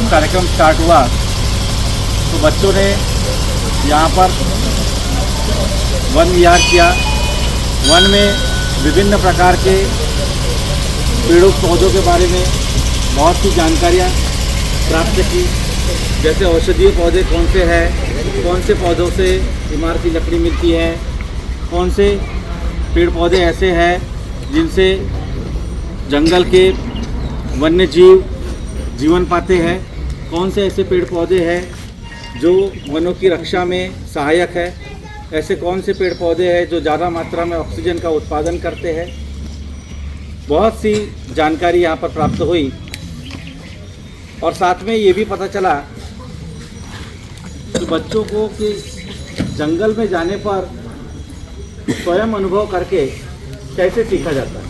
जब कार्यक्रम स्टार्ट हुआ तो बच्चों ने यहाँ पर वन विहार किया। वन में विभिन्न प्रकार के पेड़ों पौधों के बारे में बहुत सी जानकारियाँ प्राप्त की, जैसे औषधीय पौधे कौन से हैं, कौन से पौधों से इमारती लकड़ी मिलती है, कौन से पेड़ पौधे ऐसे हैं जिनसे जंगल के वन्य जीव जीवन पाते हैं, कौन से ऐसे पेड़ पौधे हैं जो वनों की रक्षा में सहायक है, ऐसे कौन से पेड़ पौधे हैं जो ज़्यादा मात्रा में ऑक्सीजन का उत्पादन करते हैं। बहुत सी जानकारी यहाँ पर प्राप्त हुई और साथ में ये भी पता चला कि बच्चों को कि जंगल में जाने पर स्वयं अनुभव करके कैसे सीखा जाता है,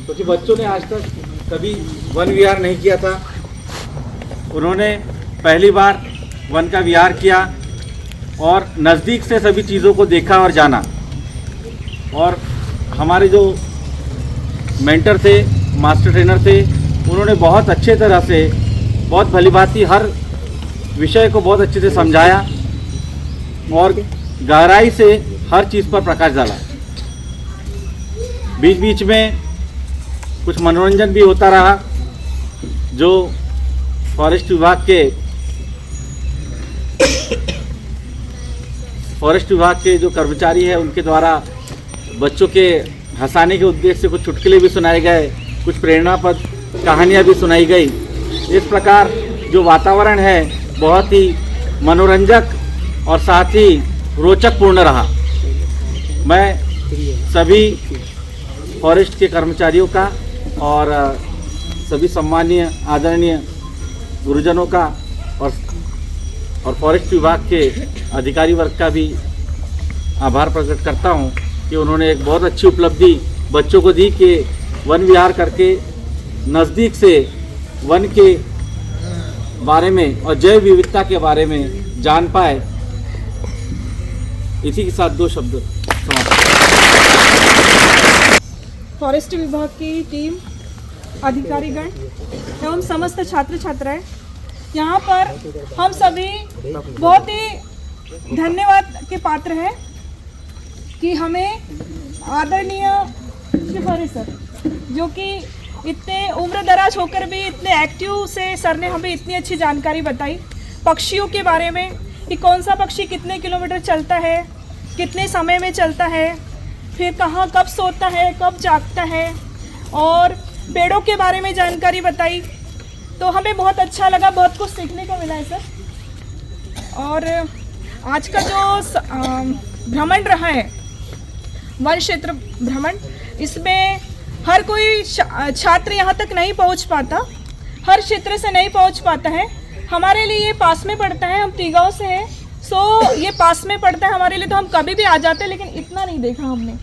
क्योंकि बच्चों ने आज तक कभी वन विहार नहीं किया था। उन्होंने पहली बार वन का विहार किया और नज़दीक से सभी चीज़ों को देखा और जाना। और हमारे जो मेंटर थे, मास्टर ट्रेनर थे, उन्होंने बहुत अच्छे तरह से, बहुत भलीभांति हर विषय को बहुत अच्छे से समझाया और गहराई से हर चीज़ पर प्रकाश डाला। बीच बीच में कुछ मनोरंजन भी होता रहा, जो फॉरेस्ट विभाग के जो कर्मचारी हैं उनके द्वारा बच्चों के हंसाने के उद्देश्य से कुछ चुटकुले भी सुनाए गए, कुछ प्रेरणापद कहानियाँ भी सुनाई गई। इस प्रकार जो वातावरण है बहुत ही मनोरंजक और साथ ही रोचक पूर्ण रहा। मैं सभी फॉरेस्ट के कर्मचारियों का और सभी सम्मानीय आदरणीय गुरुजनों का और फॉरेस्ट विभाग के अधिकारी वर्ग का भी आभार प्रकट करता हूं कि उन्होंने एक बहुत अच्छी उपलब्धि बच्चों को दी कि वन विहार करके नज़दीक से वन के बारे में और जैव विविधता के बारे में जान पाए। इसी के साथ दो शब्द समाप्त। फॉरेस्ट विभाग की टीम, अधिकारीगण एवं समस्त छात्र छात्राएं, यहाँ पर हम सभी बहुत ही धन्यवाद के पात्र हैं कि हमें आदरणीय शिवहरी सर, जो कि इतने उम्र दराज होकर भी इतने एक्टिव से सर ने हमें इतनी अच्छी जानकारी बताई पक्षियों के बारे में कि कौन सा पक्षी कितने किलोमीटर चलता है, कितने समय में चलता है, फिर कहाँ कब सोता है, कब जागता है, और पेड़ों के बारे में जानकारी बताई। तो हमें बहुत अच्छा लगा, बहुत कुछ सीखने को मिला है सर। और आज का जो भ्रमण रहा है, वन क्षेत्र भ्रमण, इसमें हर कोई छात्र यहाँ तक नहीं पहुँच पाता, हर क्षेत्र से नहीं पहुँच पाता है। हमारे लिए ये पास में पड़ता है, हम तीगांव से हैं, सो ये पास में पड़ता है हमारे लिए, तो हम कभी भी आ जाते हैं, लेकिन इतना नहीं देखा हमने,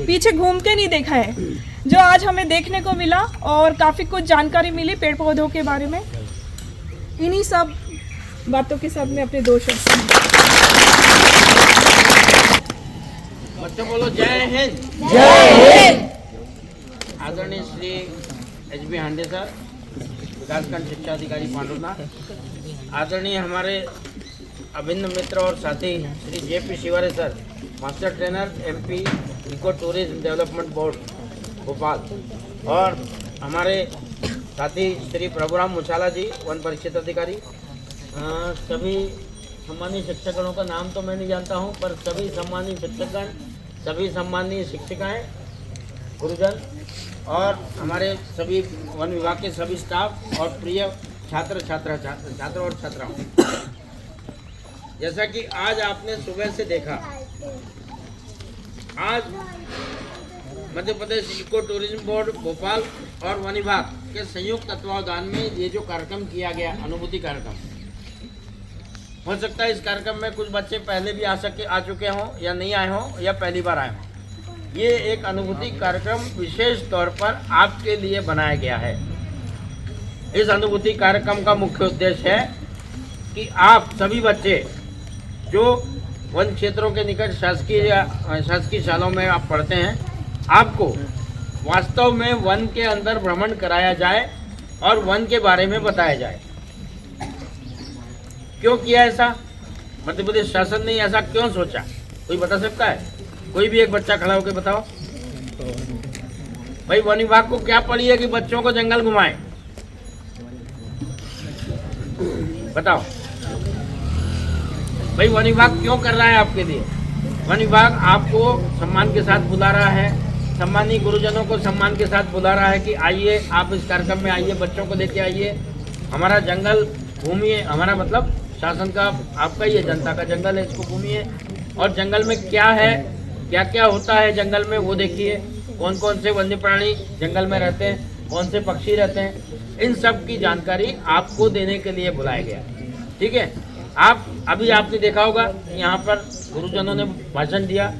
पीछे घूम के नहीं देखा है, जो आज हमें देखने को मिला और काफ़ी कुछ जानकारी मिली पेड़ पौधों के बारे में। इन्हीं सब बातों के साथ में अपने दो शब्द बच्चों बोलो जय हिंद। जय हिंद। आदरणीय श्री एच.बी. हांडे सर, विकासखंड शिक्षा अधिकारी पांडुनाथ, आदरणीय हमारे अभिन्न मित्र और साथी श्री जे.पी. Shivare sir, master trainer MP eco tourism development board Bhopal, और हमारे साथी श्री प्रभुराम मुछाला जी, वन परिक्षेत्र अधिकारी, सभी सम्मानीय शिक्षकगणों का नाम तो मैं नहीं जानता हूं, पर सभी सम्मानीय शिक्षकगण, सभी सम्मानीय शिक्षिकाएं, गुरुजन और हमारे सभी वन विभाग के सभी स्टाफ और प्रिय छात्र और छात्राओं, जैसा कि आज आपने सुबह से देखा, आज Madhya Pradesh eco tourism board Bhopal और वन विभाग के संयुक्त तत्वावधान में ये जो कार्यक्रम किया गया, अनुभूति कार्यक्रम, हो सकता है इस कार्यक्रम में कुछ बच्चे पहले भी आ चुके हों या नहीं आए हों या पहली बार आए हों। ये एक अनुभूति कार्यक्रम विशेष तौर पर आपके लिए बनाया गया है। इस अनुभूति कार्यक्रम का मुख्य उद्देश्य है कि आप सभी बच्चे जो वन क्षेत्रों के निकट शासकीय शालाओं में आप पढ़ते हैं, आपको वास्तव में वन के अंदर भ्रमण कराया जाए और वन के बारे में बताया जाए। क्यों किया ऐसा? मध्य प्रदेश शासन ने ऐसा क्यों सोचा? कोई बता सकता है? कोई भी एक बच्चा खड़ा होकर बताओ भाई। वन विभाग को क्या पड़ी है कि बच्चों को जंगल घुमाए? बताओ भाई, वन विभाग क्यों कर रहा है आपके लिए? वन विभाग आपको सम्मान के साथ बुला रहा है, सम्मानीय गुरुजनों को सम्मान के साथ बुला रहा है कि आइए आप इस कार्यक्रम में आइए, बच्चों को लेके आइए, हमारा जंगल घूमिए। हमारा मतलब शासन का, आपका ही है, जनता का जंगल है, इसको घूमिए और जंगल में क्या है, क्या क्या होता है जंगल में वो देखिए। कौन कौन से वन्य प्राणी जंगल में रहते हैं, कौन से पक्षी रहते हैं, इन सब की जानकारी आपको देने के लिए बुलाया गया। ठीक है, आप अभी आपने देखा होगा यहाँ पर गुरुजनों ने भाषण दिया।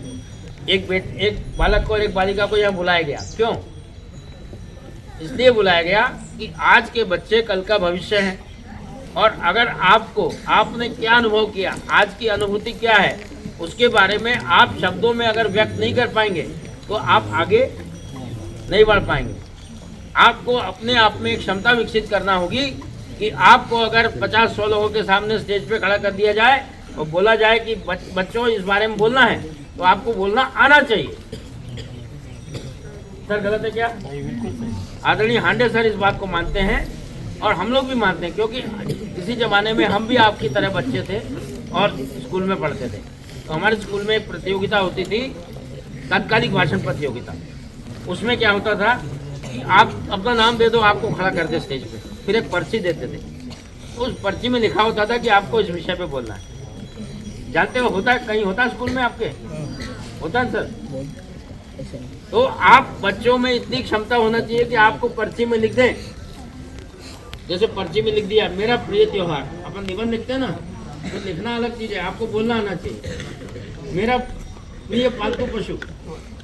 एक बालक को और एक बालिका को यहाँ बुलाया गया। क्यों? इसलिए बुलाया गया कि आज के बच्चे कल का भविष्य हैं और अगर आपने क्या अनुभव किया, आज की अनुभूति क्या है, उसके बारे में आप शब्दों में अगर व्यक्त नहीं कर पाएंगे तो आप आगे नहीं बढ़ पाएंगे। आपको अपने आप में एक क्षमता विकसित करना होगी कि आपको अगर 50-100 लोगों के सामने स्टेज पे खड़ा कर दिया जाए और बोला जाए कि बच्चों इस बारे में बोलना है, तो आपको बोलना आना चाहिए। सर गलत है क्या? आदरणीय हांडे सर इस बात को मानते हैं और हम लोग भी मानते हैं, क्योंकि किसी जमाने में हम भी आपकी तरह बच्चे थे और स्कूल में पढ़ते थे। तो हमारे स्कूल में एक प्रतियोगिता होती थी, तात्कालिक भाषण प्रतियोगिता। उसमें क्या होता था कि आप अपना नाम दे दो, आपको खड़ा कर दे स्टेज पे, फिर एक पर्ची देते थे। उस पर्ची में लिखा होता था कि आपको इस विषय पे बोलना है। जानते हो होता है, कहीं होता है स्कूल में आपके? होता है सर? तो आप बच्चों में इतनी क्षमता होना चाहिए कि आपको पर्ची में लिख दें। जैसे पर्ची में लिख दिया मेरा प्रिय त्योहार, अपन निबंध लिखते हैं ना, तो लिखना अलग चीज है, आपको बोलना आना चाहिए। मेरा प्रिय पालतू पशु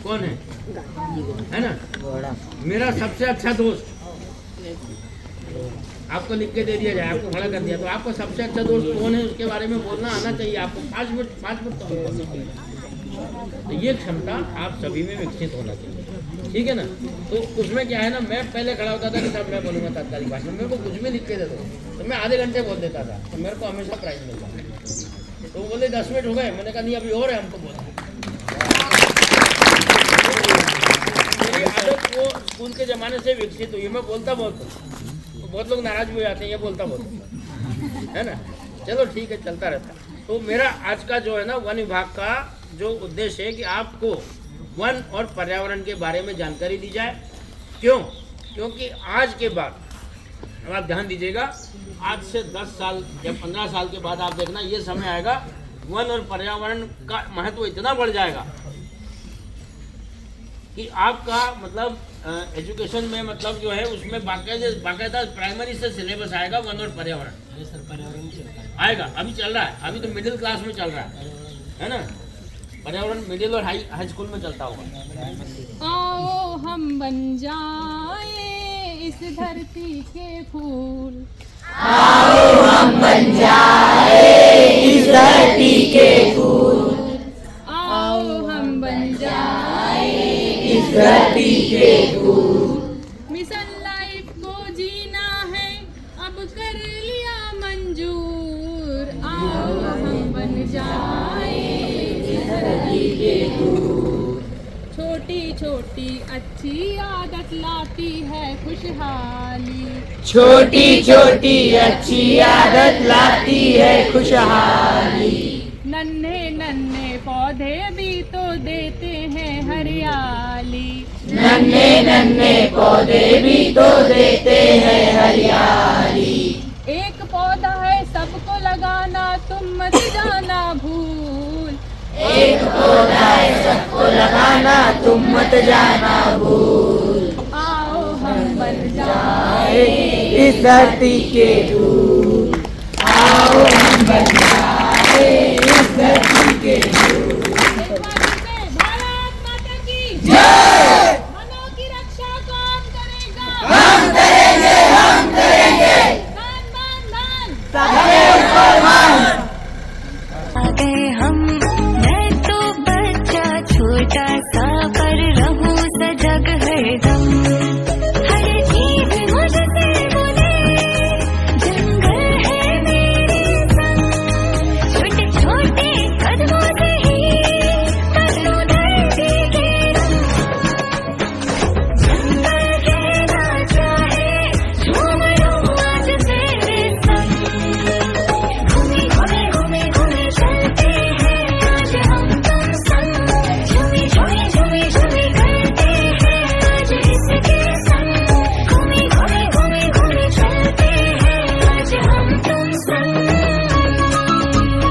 कौन है ना? मेरा सबसे अच्छा दोस्त आपको लिख के दे दिया जाए, आपको खड़ा कर दिया, तो आपको सबसे अच्छा दोस्त कौन है उसके बारे में बोलना आना चाहिए आपको। 5 मिनट तो ये क्षमता आप सभी में विकसित होना चाहिए। ठीक है ना? तो उसमें क्या है ना, मैं पहले खड़ा होता था कि साहब मैं बोलूँगा तात्कालिक भाषण, मेरे को कुछ भी लिख के दे दो, तो मैं आधे घंटे बोल देता था, तो मेरे को हमेशा प्राइज मिलता। तो वो बोले 10 मिनट हो गए, मैंने कहा नहीं अभी और है हमको बोलना। मेरी आदत वो स्कूल के ज़माने से विकसित हुई, मैं बोलता बहुत हूँ, तो बहुत लोग नाराज भी हो जाते हैं, ये बोलता बहुत है ना। चलो ठीक है, चलता रहता है। तो मेरा आज का जो है ना वन विभाग का जो उद्देश्य है कि आपको वन और पर्यावरण के बारे में जानकारी दी जाए। क्यों? क्योंकि आज के बाद, अब आप ध्यान दीजिएगा, आज से 10 साल या 15 साल के बाद आप देखना ये समय आएगा, वन और पर्यावरण का महत्व इतना बढ़ जाएगा कि आपका मतलब एजुकेशन में मतलब जो है उसमें बाकायदा प्राइमरी से सिलेबस आएगा वन और पर्यावरण आएगा। अभी चल रहा है, अभी तो मिडिल क्लास में चल रहा है ना? पर्यावरण मिडिल और हाई स्कूल में चलता होगा। आओ हम बन जाए इस धरती के फूल, आओ हम बन जाए इस धरती के फूल, आओ हम बन जाए इस धरती के फूल। मिशन लाइफ को जीना है अब कर लिया मंजूर, आओ हम बन जाए इस धरती के फूल। छोटी छोटी अच्छी आदत लाती है खुशहाली, छोटी छोटी अच्छी आदत लाती है खुशहाली। नन्हे नन्हे पौधे भी तो देते हैं हरियाली, नन्हे नन्हे पौधे भी तो देते हैं हरियाली। एक पौधा है सबको लगाना तुम मत जाना भूल, एक पौधा है सबको लगाना तुम मत जाना भूल। आओ हम बन जाए इस धरती के फूल, आओ हम बन जाए इस धरती के